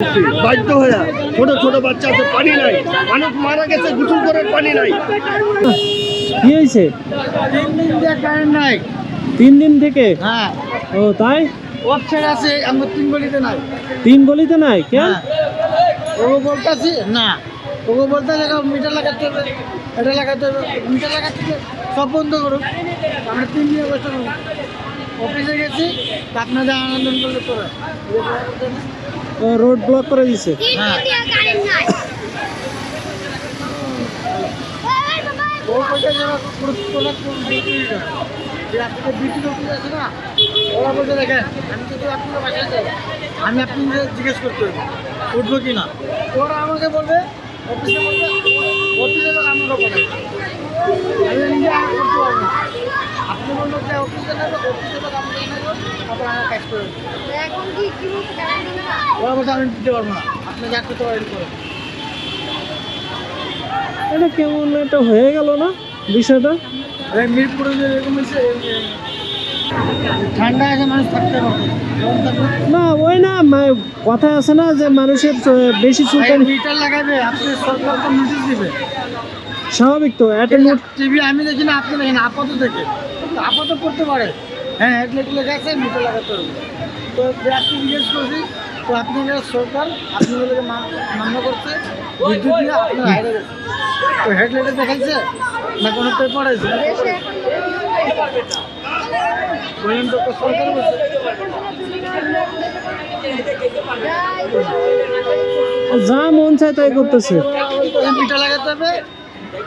বাধ্য হয়ে ছোট ছোট বাচ্চা আছে, পানি নাই, মানুষ মারা গেছে, গোসল করার পানি নাই। কি হয়েছে? 3 দিন দিয়ে কারেন্ট নাই। 3 দিন থেকে? হ্যাঁ, ও তাই? অফসাইড আছে, আমরা 3 গলিতে নাই। 3 গলিতে নাই কেন? ও বলতাছি না, ও বলতেছে মিটার লাগাতে হবে, এটা লাগাতে হবে, মিটার লাগাতে হবে, সব বন্ধ করুন। আমরা 3 দিন বসে অফিসে গেছি, আপনাদের আনন্দ করলে পরে রোড ব্লক করে দিছে। হ্যাঁ, ও বলতে যারা আপনাদের বিদ্যুৎ অফিস আছে না, ওরা বলতে দেখেন আমি কিন্তু আপনাদের বাসায় যাই, আমি আপনাদের জিজ্ঞেস করতে হবে উঠবো কি না। ওরা আমাকে বলবে অফিসে, বলবে অফিসে লোক আমাকে বলে, আমি নিজে আগে করতে পারবো না। আপনি বললো যে অফিসে নেবে, অফিসে লোক আমাকে নেবে, তারপর আমার কাজ করে দেবে। ওরা বলছে আমি দিতে পারবো না, আপনি যা করতে পারেন করেন। এটা কেমন একটা হয়ে গেল না বিষয়টা? মিরপুরে যে এরকম হয়েছে, ঠান্ডা আছে, মানুষ থাকতে পারবে না ওই না কথা আছে না যে মানুষের বেশি চুলকানি। মিটার লাগাবে, আপনি সরকার তো নোটিশ দিবে। স্বাভাবিক তো একটা নোট। টিভি আমি দেখি না, আপনি দেখেন আপাতত থেকে, তো আপাতত করতে পারে। হ্যাঁ, হেডলাইট লেগে আছে, মিটার লাগাতে হবে। তো আপনি জিজ্ঞেস করছি, তো আপনাদের সরকার আপনাদেরকে মান্য করছে, বিদ্যুৎ নিয়ে আপনার হাইরে গেছে, তো হেডলাইটে দেখাইছে না কোনো পেপার আছে বলেন তো, সরকার বলছে যা মন চায় তাই করতেছে। মিটার লাগাতে হবে,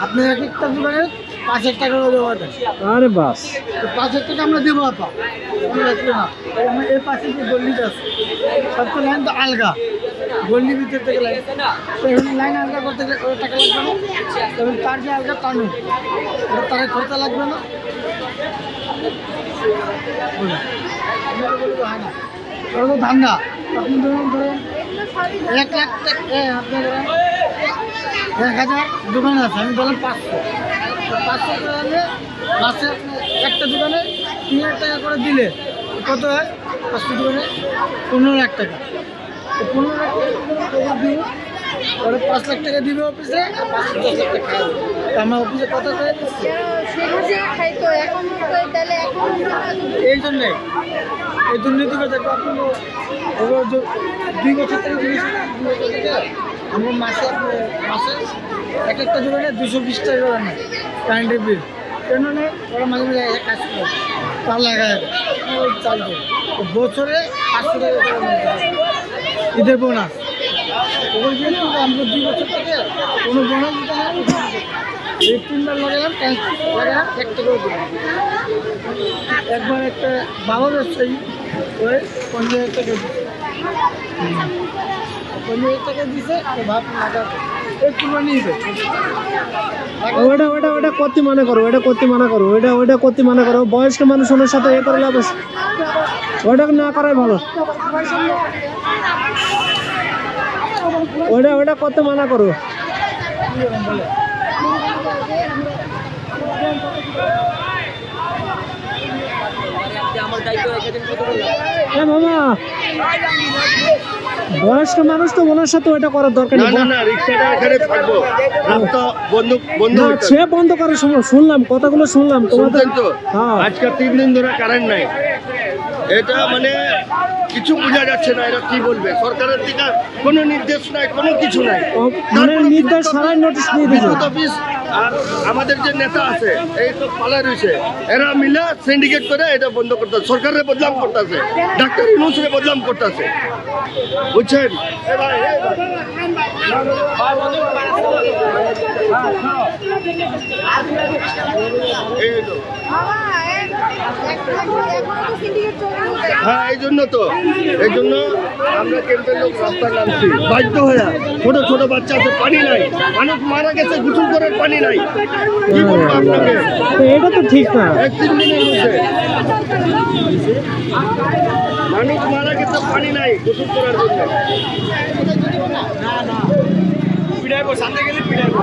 আপনি এক একটা দোকানে 5,000 টাকা করে দেওয়া যায়। আরে বাস, 5,000 টাকা আমরা দেবো আপা, কোনো লাগবে না। আমার এর পাশে যে গল্লিটা আছে, সব তো লাইন তো আলগা, গল্লির ভিতর থেকে লাইন, তো এখন লাইন আলগা করতে গেলে ওর টাকা লাগবে না, এবং তার যে আলগা টানুন, ওটা তার খরচা লাগবে না। হয় না, ওটা তো ধান্দা। আপনি ধরুন 1 লাখ টাকা, আপনি ধরেন 1,000 দোকান আছে, আমি ধরলাম 500, 500 করে হলে মাসে আপনি একটা দোকানে 3,000 টাকা করে দিলে কত হয়? 500 দোকানে 15 লাখ টাকা। তো 15 লাখ টাকা দিব, ওরা 5 লাখ টাকা দিবে অফিসে, আর 5-10 লাখ টাকা খাবে। তো আমার অফিসে কত করে দিচ্ছে? এই জন্যে এই দুর্নীতি করে থাকবে। আপনি 2 বছর থেকে আমরা মাসে এক একটা দোকানে 220 টাকা করে নেয় কারেন্টের বিল। কেন নেয়? ওরা মাঝে মাঝে কাজ করে, তার লাগায় চাল করে বছরে 500 টাকা করে নেয় ঈদের বোনাস। ওগুলো দিয়ে আমরা 2 বছর থেকে কোনো বোনাস দিতে না, এই 3বার লাগালাম, লাগালাম 1 টাকাও দিলাম। একবার একটা বাবা ব্যবসায়ী ওই 50,000 টাকা দিচ্ছে, 50,000 টাকা দিছে, তো ভাব লাগা একটু নিয়ে ওটা ওটা ওটা করতে মনে করো, ওটা করতে মনে করো, ওটা করতে মনে করো। বয়স্ক মানুষ ওনার সাথে এ করে লাভ আছে, ওটা না করাই ভালো। ওটা করতে মানা করো। মামা, বয়স্ক মানুষ তো ওনার সাথে ওটা করার দরকার নেই। সে বন্ধ করে, শুনলাম কথাগুলো, শুনলাম তোমাদের তো। আজকে 3 দিন ধরে কারেন্ট নাই, এটা মানে কিছু বোঝা যাচ্ছে না, এরা কি বলবে। সরকারের থেকে কোনো নির্দেশ নাই, কোনো কিছু নাই। মানে নির্দেশ ছাড়াই নোটিশ দিয়ে দিল বিদ্যুৎ অফিস আর আমাদের যে নেতা আছে, এই তো পালা রয়েছে, এরা মিলে সিন্ডিকেট করে এটা বন্ধ করতেছে, সরকারের বদনাম করতেছে, ডাক্তার ইউনূসের বদনাম করতেছে, বুঝছেন? হ্যাঁ, এই জন্য আমরা ক্যাম্পের লোক রাস্তায় নামছি, বাধ্য হয়ে। ছোট ছোট বাচ্চা আছে, পানি নাই, মানুষ মারা গেছে, গোসল করার পানি নাই। কি বলবো আপনাকে? এটা তো ঠিক না। 1-3 দিনের মধ্যে মানুষ মারা গেছে, পানি নাই গোসল করার জন্য।